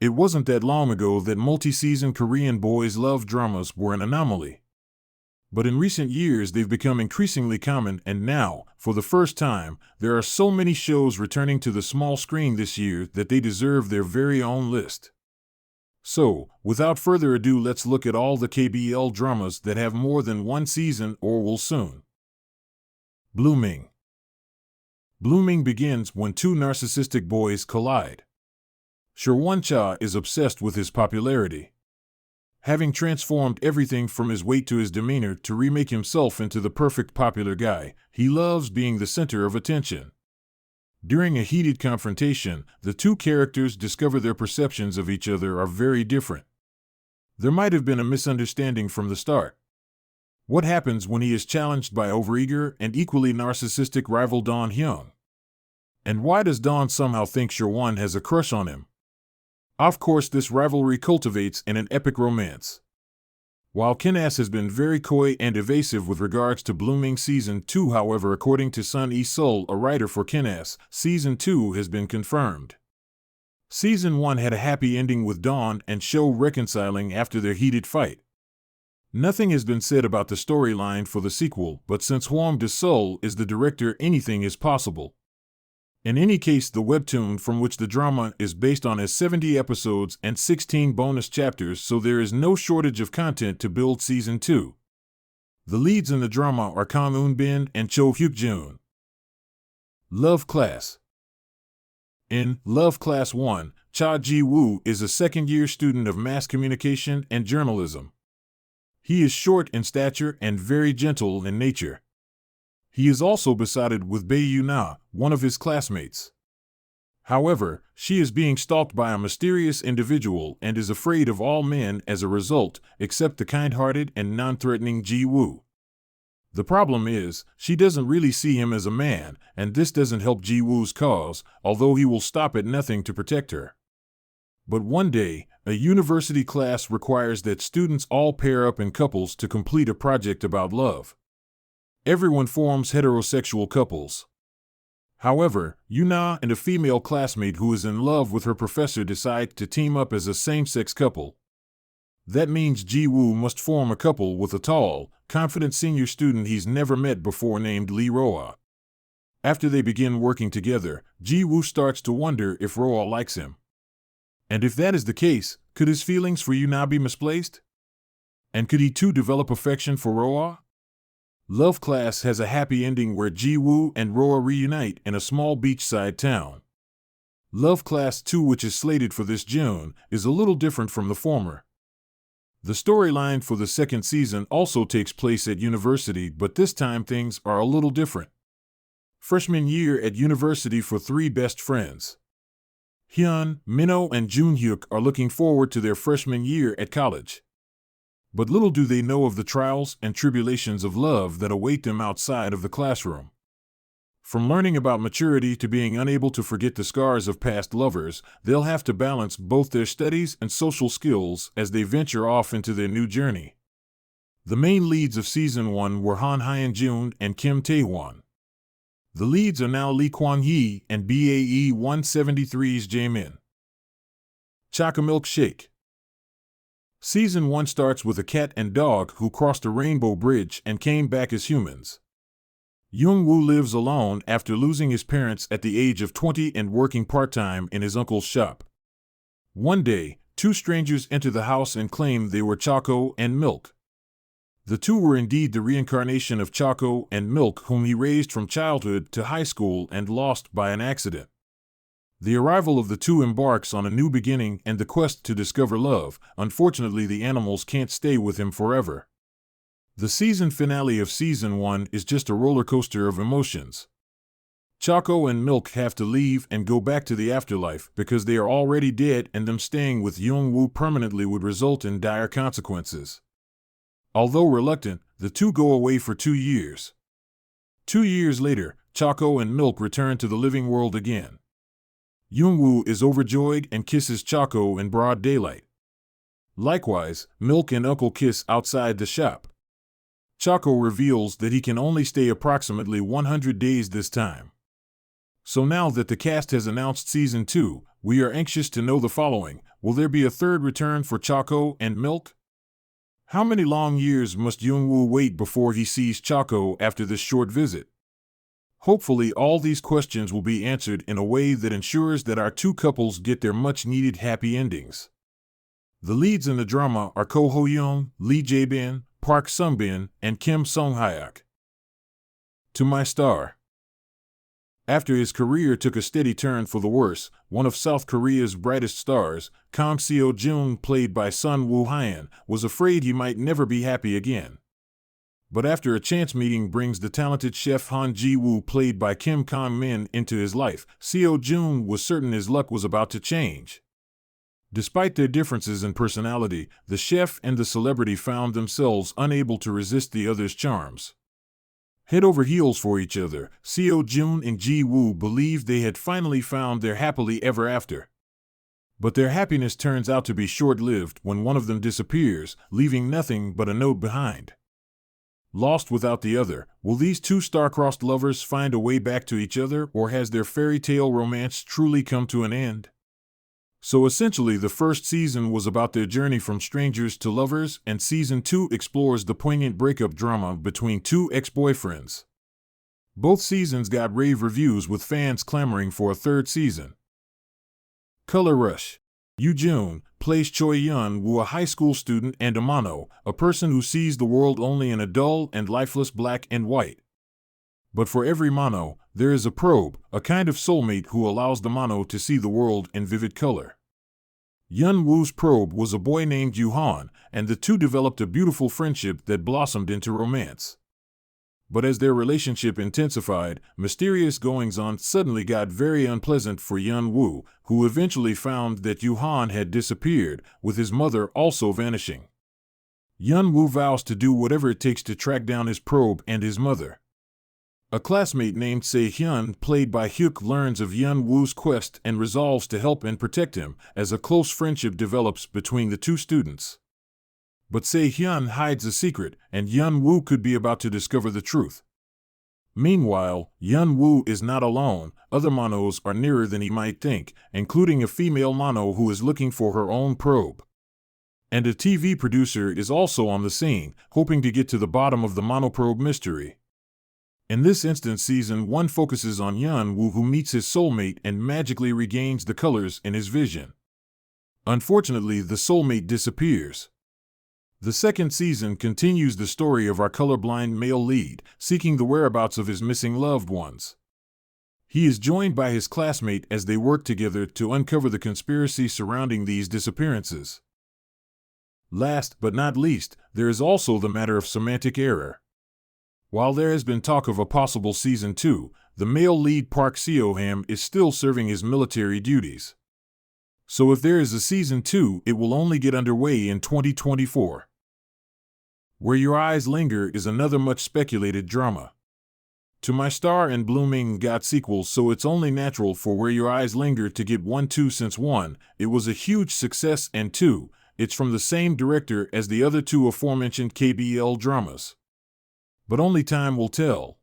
It wasn't that long ago that multi-season Korean boys' love dramas were an anomaly. But in recent years they've become increasingly common, and now, for the first time, there are so many shows returning to the small screen this year that they deserve their very own list. So, without further ado, let's look at all the Kbl dramas that have more than one season or will soon. Blooming. Blooming begins when two narcissistic boys collide. Sherwon-cha is obsessed with his popularity. Having transformed everything from his weight to his demeanor to remake himself into the perfect popular guy, he loves being the center of attention. During a heated confrontation, the two characters discover their perceptions of each other are very different. There might have been a misunderstanding from the start. What happens when he is challenged by overeager and equally narcissistic rival Don Hyung? And why does Don somehow think Sherwon has a crush on him? Of course, this rivalry cultivates in an epic romance. While Kinas has been very coy and evasive with regards to Blooming Season 2, however, according to Sun E-Sol, a writer for Kinas, Season 2 has been confirmed. Season 1 had a happy ending with Dawn and Show reconciling after their heated fight. Nothing has been said about the storyline for the sequel, but since Hwang De-sol is the director, anything is possible. In any case, the webtoon from which the drama is based on has 70 episodes and 16 bonus chapters, so there is no shortage of content to build Season 2. The leads in the drama are Kang Eun-bin and Cho Hyuk-jun. Love Class. In Love Class 1, Cha Ji-woo is a second-year student of mass communication and journalism. He is short in stature and very gentle in nature. He is also besotted with Bae Yu-na, one of his classmates. However, she is being stalked by a mysterious individual and is afraid of all men as a result, except the kind-hearted and non-threatening Ji-woo. The problem is, she doesn't really see him as a man, and this doesn't help Ji-woo's cause, although he will stop at nothing to protect her. But one day, a university class requires that students all pair up in couples to complete a project about love. Everyone forms heterosexual couples. However, Yuna and a female classmate who is in love with her professor decide to team up as a same-sex couple. That means Ji-woo must form a couple with a tall, confident senior student he's never met before named Lee Roa. After they begin working together, Ji-woo starts to wonder if Roa likes him. And if that is the case, could his feelings for Yuna be misplaced? And could he too develop affection for Roa? Love Class has a happy ending where Ji-woo and Roa reunite in a small beachside town. Love Class 2, which is slated for this June, is a little different from the former. The storyline for the second season also takes place at university, but this time things are a little different. Freshman year at university for three best friends. Hyun, Minho, and Junhyuk are looking forward to their freshman year at college. But little do they know of the trials and tribulations of love that await them outside of the classroom. From learning about maturity to being unable to forget the scars of past lovers, they'll have to balance both their studies and social skills as they venture off into their new journey. The main leads of Season 1 were Han Hyun-jun and Kim Tae-hwan. The leads are now Lee Kwang-hee and BAE 173's Jae-min. Chaka Milkshake. Season 1 starts with a cat and dog who crossed a rainbow bridge and came back as humans. Young-woo lives alone after losing his parents at the age of 20 and working part-time in his uncle's shop. One day, two strangers enter the house and claim they were Choco and Milk. The two were indeed the reincarnation of Choco and Milk, whom he raised from childhood to high school and lost by an accident. The arrival of the two embarks on a new beginning and the quest to discover love. Unfortunately, the animals can't stay with him forever. The season finale of Season 1 is just a roller coaster of emotions. Choco and Milk have to leave and go back to the afterlife because they are already dead, and them staying with Young-woo permanently would result in dire consequences. Although reluctant, the two go away for 2 years. 2 years later, Choco and Milk return to the living world again. Young-woo is overjoyed and kisses Choco in broad daylight. Likewise, Milk and Uncle kiss outside the shop. Choco reveals that he can only stay approximately 100 days this time. So now that the cast has announced Season 2, We are anxious to know the following. Will there be a third return for Choco and Milk? How many long years must Jung-woo wait before he sees Choco after this short visit? Hopefully all these questions will be answered in a way that ensures that our two couples get their much-needed happy endings. The leads in the drama are Ko Ho-young, Lee Jae-bin, Park Sung-bin, and Kim Song-hyuk. To my star. After his career took a steady turn for the worse, one of South Korea's brightest stars, Kang Seo-jung, played by Sun Woo-hyun, was afraid he might never be happy again. But after a chance meeting brings the talented chef Han Ji-woo, played by Kim Kang-min, into his life, Seo-jung was certain his luck was about to change. Despite their differences in personality, the chef and the celebrity found themselves unable to resist the other's charms. Head over heels for each other, Seo-jung and Ji-woo believed they had finally found their happily ever after. But their happiness turns out to be short-lived when one of them disappears, leaving nothing but a note behind. Lost without the other, will these two star-crossed lovers find a way back to each other, or has their fairy tale romance truly come to an end? So essentially, the first season was about their journey from strangers to lovers, and season 2 explores the poignant breakup drama between two ex-boyfriends. Both seasons got rave reviews, with fans clamoring for a third season. Color Rush. Yoo Jun plays Choi Yun-woo, a high school student and a mono, a person who sees the world only in a dull and lifeless black and white. But for every mono, there is a probe, a kind of soulmate who allows the mono to see the world in vivid color. Yun-woo's probe was a boy named Yoo-han, and the two developed a beautiful friendship that blossomed into romance. But as their relationship intensified, mysterious goings-on suddenly got very unpleasant for Yun-woo, who eventually found that Yoo-han had disappeared, with his mother also vanishing. Yun-woo vows to do whatever it takes to track down his probe and his mother. A classmate named Se-hyun, played by Hyuk, learns of Yun-woo's quest and resolves to help and protect him, as a close friendship develops between the two students. But Se-hyun hides a secret, and Yun-woo could be about to discover the truth. Meanwhile, Yun-woo is not alone. Other monos are nearer than he might think, including a female mono who is looking for her own probe. And a TV producer is also on the scene, hoping to get to the bottom of the monoprobe mystery. In this instance, season 1 focuses on Yun-woo, who meets his soulmate and magically regains the colors in his vision. Unfortunately, the soulmate disappears. The second season continues the story of our colorblind male lead, seeking the whereabouts of his missing loved ones. He is joined by his classmate as they work together to uncover the conspiracy surrounding these disappearances. Last but not least, there is also the matter of semantic error. While there has been talk of a possible season 2, the male lead Park Seo-ham is still serving his military duties. So if there is a season 2, it will only get underway in 2024. Where Your Eyes Linger is another much speculated drama. To My Star and Blooming got sequels, so it's only natural for Where Your Eyes Linger to get 1/2, since 1, it was a huge success, and 2, it's from the same director as the other two aforementioned Kbl dramas. But only time will tell.